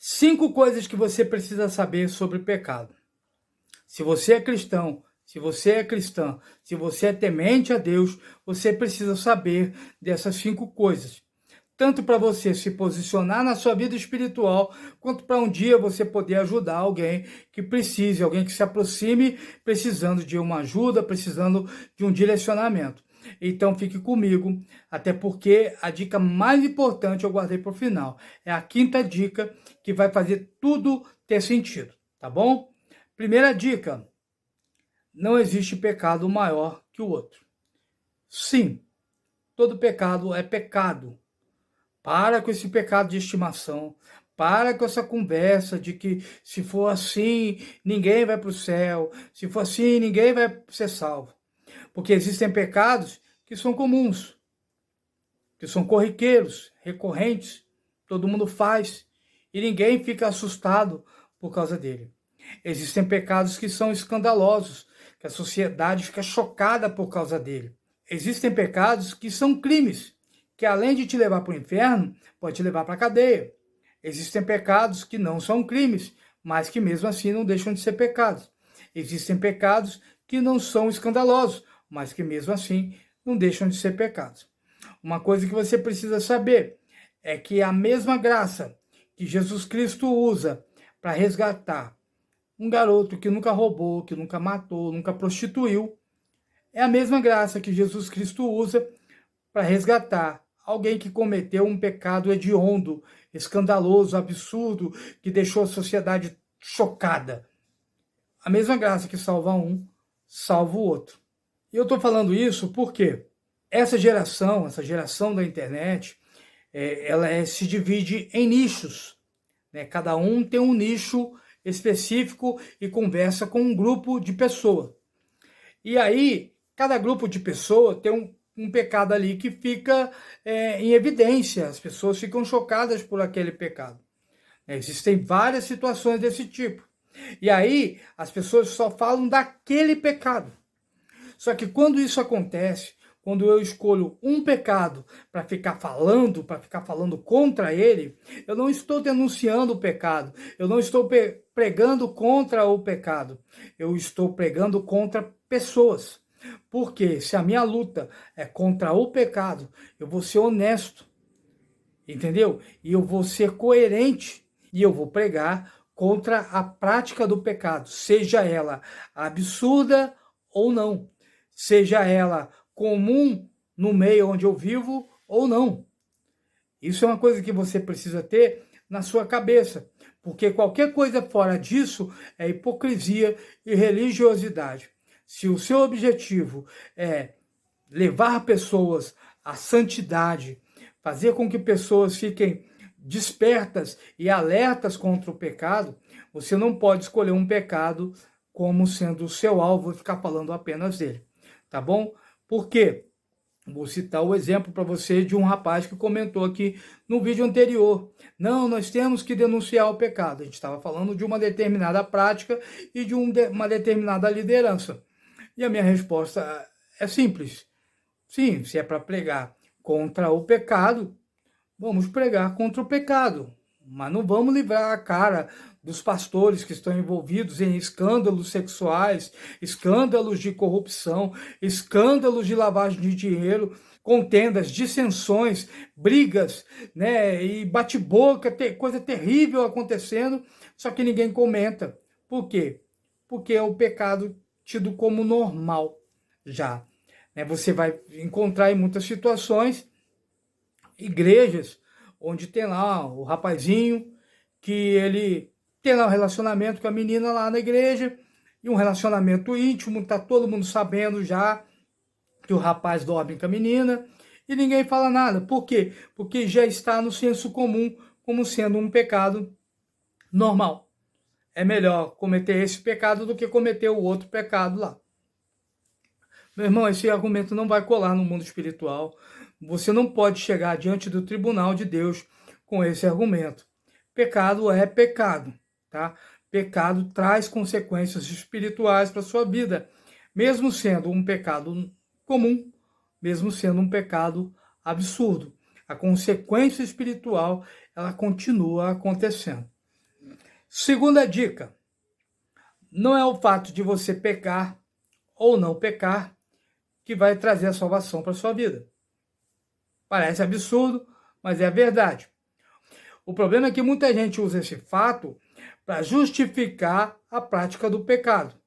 5 coisas que você precisa saber sobre pecado. Se você é cristão, se você é cristã, se você é temente a Deus, você precisa saber dessas 5 coisas. Tanto para você se posicionar na sua vida espiritual, quanto para um dia você poder ajudar alguém que precise, alguém que se aproxime, precisando de uma ajuda, precisando de um direcionamento. Então fique comigo, até porque a dica mais importante eu guardei para o final. É a 5ª dica que vai fazer tudo ter sentido, tá bom? Primeira dica: não existe pecado maior que o outro. Sim, todo pecado é pecado. Para com esse pecado de estimação. Para com essa conversa de que se for assim, ninguém vai para o céu. Se for assim, ninguém vai ser salvo. Porque existem pecados que são comuns, que são corriqueiros, recorrentes, todo mundo faz e ninguém fica assustado por causa dele. Existem pecados que são escandalosos, que a sociedade fica chocada por causa dele. Existem pecados que são crimes, que além de te levar para o inferno, pode te levar para a cadeia. Existem pecados que não são crimes, mas que mesmo assim não deixam de ser pecados. Existem pecados que não são escandalosos, mas que mesmo assim não deixam de ser pecados. Uma coisa que você precisa saber é que a mesma graça que Jesus Cristo usa para resgatar um garoto que nunca roubou, que nunca matou, nunca prostituiu, é a mesma graça que Jesus Cristo usa para resgatar alguém que cometeu um pecado hediondo, escandaloso, absurdo, que deixou a sociedade chocada. A mesma graça que salva um, salva o outro. E eu estou falando isso porque essa geração da internet, ela se divide em nichos, né? Cada um tem um nicho específico e conversa com um grupo de pessoas. E aí, cada grupo de pessoas tem um pecado ali que fica em evidência, as pessoas ficam chocadas por aquele pecado. Existem várias situações desse tipo. E aí, as pessoas só falam daquele pecado. Só que quando isso acontece, quando eu escolho um pecado para ficar falando contra ele, eu não estou denunciando o pecado, eu não estou pregando contra o pecado, eu estou pregando contra pessoas. Porque se a minha luta é contra o pecado, eu vou ser honesto, entendeu? E eu vou ser coerente e eu vou pregar contra a prática do pecado, seja ela absurda ou não, seja ela comum no meio onde eu vivo ou não. Isso é uma coisa que você precisa ter na sua cabeça, porque qualquer coisa fora disso é hipocrisia e religiosidade. Se o seu objetivo é levar pessoas à santidade, fazer com que pessoas fiquem despertas e alertas contra o pecado, você não pode escolher um pecado como sendo o seu alvo e ficar falando apenas dele, tá bom? Por quê? Vou citar o exemplo para você de um rapaz que comentou aqui no vídeo anterior. Não, nós temos que denunciar o pecado. A gente estava falando de uma determinada prática e de uma determinada liderança. E a minha resposta é simples. Sim, se é para pregar contra o pecado, vamos pregar contra o pecado. Mas não vamos livrar a cara dos pastores que estão envolvidos em escândalos sexuais, escândalos de corrupção, escândalos de lavagem de dinheiro, contendas, dissensões, brigas, né, e bate-boca, coisa terrível acontecendo, só que ninguém comenta. Por quê? Porque é o pecado tido como normal já. Você vai encontrar em muitas situações igrejas onde tem lá o rapazinho que ele tem lá um relacionamento com a menina lá na igreja, e um relacionamento íntimo, tá todo mundo sabendo já que o rapaz dorme com a menina, e ninguém fala nada. Por quê? Porque já está no senso comum como sendo um pecado normal. É melhor cometer esse pecado do que cometer o outro pecado lá. Meu irmão, esse argumento não vai colar no mundo espiritual. Você não pode chegar diante do tribunal de Deus com esse argumento. Pecado é pecado, tá? Pecado traz consequências espirituais para a sua vida, mesmo sendo um pecado comum, mesmo sendo um pecado absurdo. A consequência espiritual, ela continua acontecendo. Segunda dica, não é o fato de você pecar ou não pecar que vai trazer a salvação para a sua vida. Parece absurdo, mas é a verdade. O problema é que muita gente usa esse fato para justificar a prática do pecado.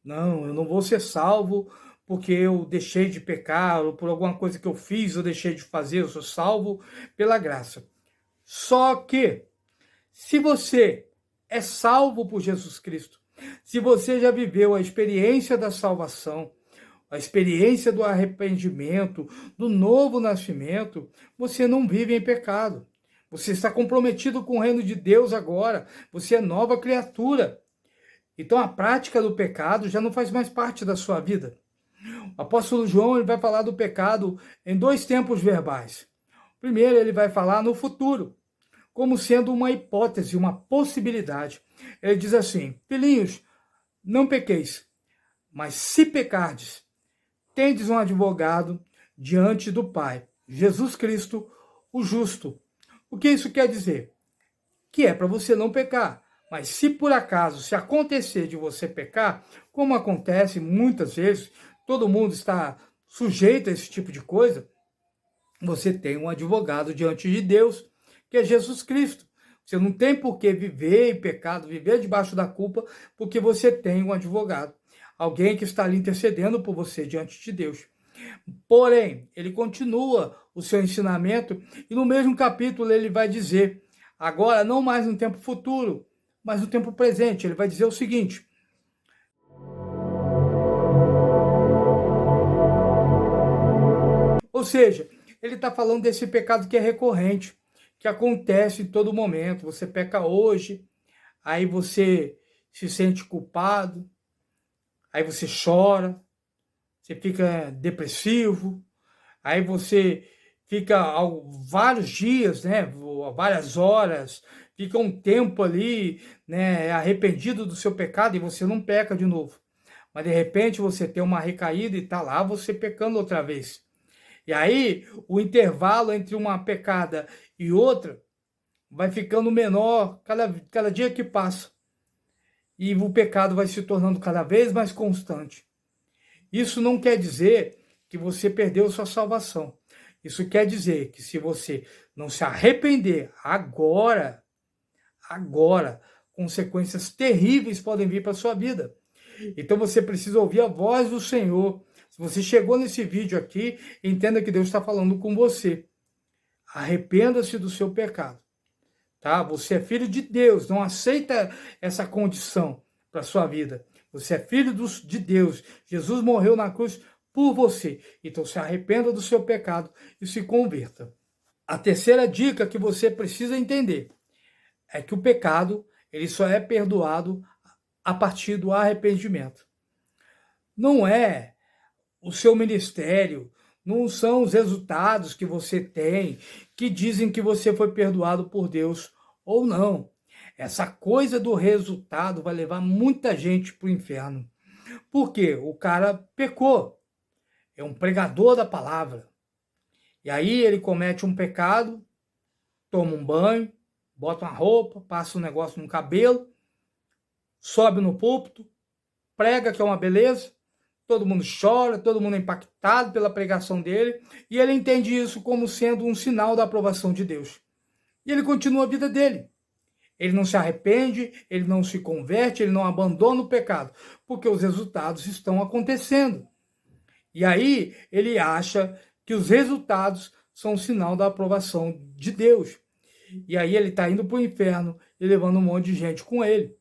Não, eu não vou ser salvo porque eu deixei de pecar, ou por alguma coisa que eu fiz, eu deixei de fazer, eu sou salvo pela graça. Só que, se você é salvo por Jesus Cristo, se você já viveu a experiência da salvação, a experiência do arrependimento, do novo nascimento, você não vive em pecado. Você está comprometido com o reino de Deus agora. Você é nova criatura. Então a prática do pecado já não faz mais parte da sua vida. O apóstolo João ele vai falar do pecado em dois tempos verbais. Primeiro, ele vai falar no futuro, como sendo uma hipótese, uma possibilidade. Ele diz assim: filhinhos, não pequeis, mas se pecardes, tendes um advogado diante do Pai, Jesus Cristo, o justo. O que isso quer dizer? Que é para você não pecar. Mas se por acaso, se acontecer de você pecar, como acontece muitas vezes, todo mundo está sujeito a esse tipo de coisa, você tem um advogado diante de Deus, que é Jesus Cristo. Você não tem por que viver em pecado, viver debaixo da culpa, porque você tem um advogado. Alguém que está ali intercedendo por você diante de Deus. Porém, ele continua o seu ensinamento e no mesmo capítulo ele vai dizer, agora não mais no tempo futuro, mas no tempo presente, ele vai dizer o seguinte: ou seja, ele está falando desse pecado que é recorrente, que acontece em todo momento. Você peca hoje, aí você se sente culpado, aí você chora, você fica depressivo, aí você fica vários dias, né, várias horas, fica um tempo ali, né, arrependido do seu pecado e você não peca de novo. Mas de repente você tem uma recaída e está lá você pecando outra vez. E aí o intervalo entre uma pecada e outra vai ficando menor cada dia que passa. E o pecado vai se tornando cada vez mais constante. Isso não quer dizer que você perdeu sua salvação. Isso quer dizer que se você não se arrepender agora, consequências terríveis podem vir para a sua vida. Então você precisa ouvir a voz do Senhor. Se você chegou nesse vídeo aqui, entenda que Deus está falando com você. Arrependa-se do seu pecado. Tá? Você é filho de Deus, não aceita essa condição para a sua vida. Você é filho de Deus. Jesus morreu na cruz por você. Então se arrependa do seu pecado e se converta. A terceira dica que você precisa entender é que o pecado ele só é perdoado a partir do arrependimento. Não é o seu ministério, não são os resultados que você tem que dizem que você foi perdoado por Deus ou não. Essa coisa do resultado vai levar muita gente para o inferno. Por quê? O cara pecou. É um pregador da palavra. E aí ele comete um pecado, toma um banho, bota uma roupa, passa um negócio no cabelo, sobe no púlpito, prega que é uma beleza, todo mundo chora, todo mundo é impactado pela pregação dele, e ele entende isso como sendo um sinal da aprovação de Deus. E ele continua a vida dele. Ele não se arrepende, ele não se converte, ele não abandona o pecado, porque os resultados estão acontecendo. E aí ele acha que os resultados são um sinal da aprovação de Deus. E aí ele está indo para o inferno e levando um monte de gente com ele.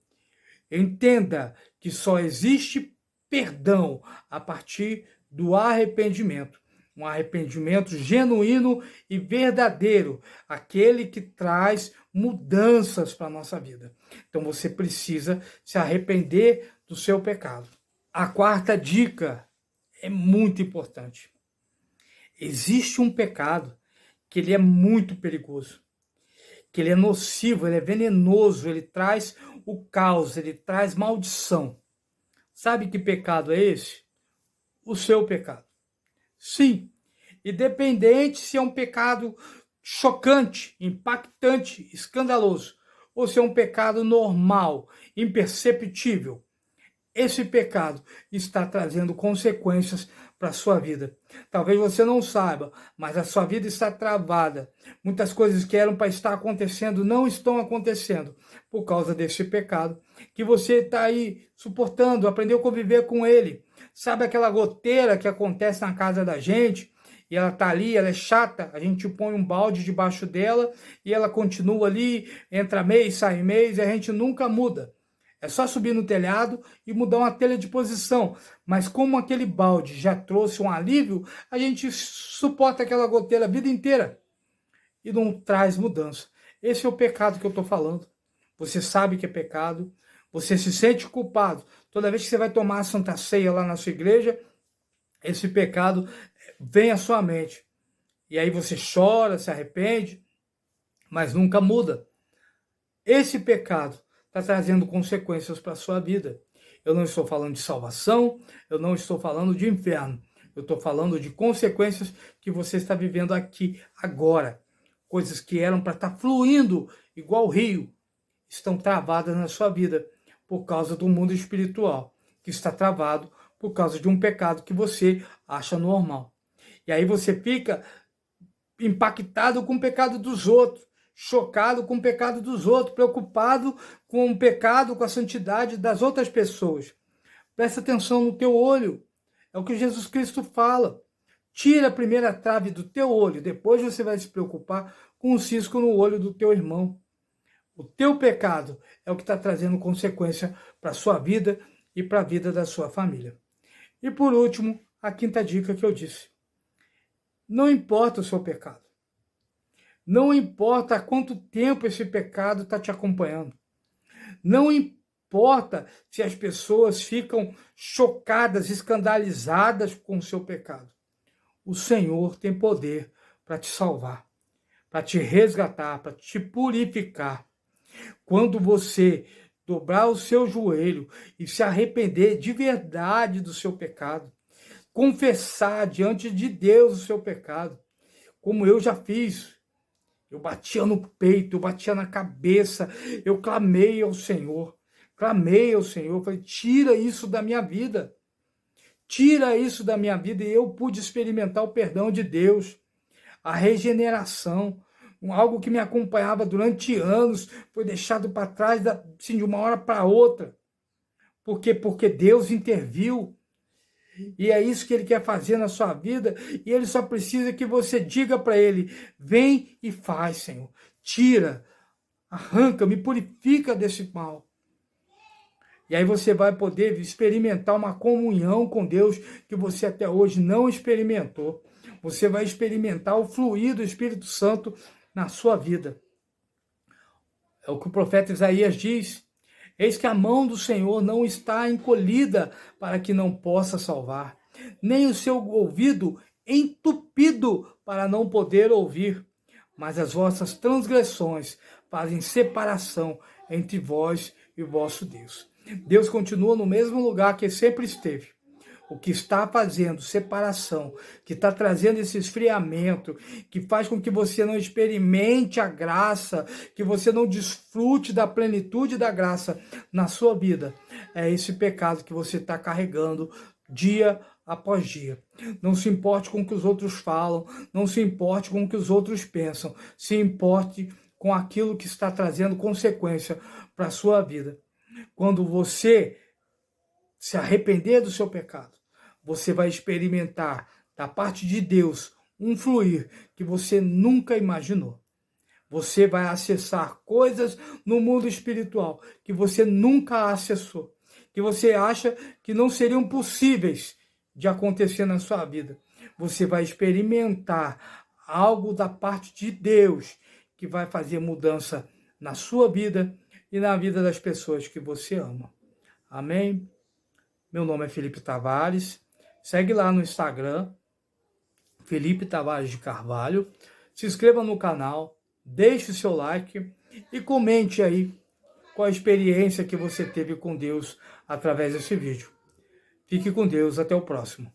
Entenda que só existe perdão a partir do arrependimento. Um arrependimento genuíno e verdadeiro, aquele que traz mudanças para a nossa vida. Então você precisa se arrepender do seu pecado. A quarta dica é muito importante. Existe um pecado que ele é muito perigoso, que ele é nocivo, ele é venenoso, ele traz o caos, ele traz maldição. Sabe que pecado é esse? O seu pecado. Sim, independente se é um pecado chocante, impactante, escandaloso. ou se é um pecado normal, imperceptível. Esse pecado está trazendo consequências para a sua vida. Talvez você não saiba, mas a sua vida está travada. Muitas coisas que eram para estar acontecendo não estão acontecendo por causa desse pecado que você está aí suportando, aprendeu a conviver com ele. Sabe aquela goteira que acontece na casa da gente? E ela tá ali, ela é chata, a gente põe um balde debaixo dela e ela continua ali, entra mês, sai mês, e a gente nunca muda. É só subir no telhado e mudar uma telha de posição. Mas como aquele balde já trouxe um alívio, a gente suporta aquela goteira a vida inteira e não traz mudança. Esse é o pecado que eu estou falando. Você sabe que é pecado, você se sente culpado. Toda vez que você vai tomar a Santa Ceia lá na sua igreja, esse pecado vem à sua mente. E aí você chora, se arrepende, mas nunca muda. Esse pecado está trazendo consequências para a sua vida. Eu não estou falando de salvação, eu não estou falando de inferno. Eu estou falando de consequências que você está vivendo aqui, agora. Coisas que eram para estar fluindo igual o rio, estão travadas na sua vida por causa do mundo espiritual, que está travado por causa de um pecado que você acha normal. E aí você fica impactado com o pecado dos outros, chocado com o pecado dos outros, preocupado com o pecado, com a santidade das outras pessoas. Presta atenção no teu olho. É o que Jesus Cristo fala. Tira a primeira trave do teu olho, depois você vai se preocupar com o cisco no olho do teu irmão. O teu pecado é o que está trazendo consequência para a sua vida e para a vida da sua família. E por último, a quinta dica que eu disse. Não importa o seu pecado. Não importa há quanto tempo esse pecado está te acompanhando. Não importa se as pessoas ficam chocadas, escandalizadas com o seu pecado. O Senhor tem poder para te salvar, para te resgatar, para te purificar. Quando você dobrar o seu joelho e se arrepender de verdade do seu pecado, confessar diante de Deus o seu pecado, como eu já fiz. Eu batia no peito, eu batia na cabeça, eu clamei ao Senhor, falei, tira isso da minha vida. Tira isso da minha vida, e eu pude experimentar o perdão de Deus, a regeneração, algo que me acompanhava durante anos, foi deixado para trás assim, de uma hora para outra. Por quê? Porque Deus interviu. E é isso que Ele quer fazer na sua vida, e Ele só precisa que você diga para Ele, vem e faz, Senhor. Tira, arranca, me purifica desse mal. E aí você vai poder experimentar uma comunhão com Deus que você até hoje não experimentou. Você vai experimentar o fluir do Espírito Santo na sua vida. É o que o profeta Isaías diz. Eis que a mão do Senhor não está encolhida para que não possa salvar, nem o seu ouvido entupido para não poder ouvir. Mas as vossas transgressões fazem separação entre vós e o vosso Deus. Deus continua no mesmo lugar que sempre esteve. O que está fazendo separação, que está trazendo esse esfriamento, que faz com que você não experimente a graça, que você não desfrute da plenitude da graça na sua vida, é esse pecado que você está carregando dia após dia. Não se importe com o que os outros falam, não se importe com o que os outros pensam, se importe com aquilo que está trazendo consequência para a sua vida. Quando você se arrepender do seu pecado, você vai experimentar da parte de Deus um fluir que você nunca imaginou. Você vai acessar coisas no mundo espiritual que você nunca acessou, que você acha que não seriam possíveis de acontecer na sua vida. Você vai experimentar algo da parte de Deus que vai fazer mudança na sua vida e na vida das pessoas que você ama. Amém? Meu nome é Felipe Tavares. Segue lá no Instagram, Felipe Tavares de Carvalho. Se inscreva no canal, deixe o seu like e comente aí qual a experiência que você teve com Deus através desse vídeo. Fique com Deus, até o próximo.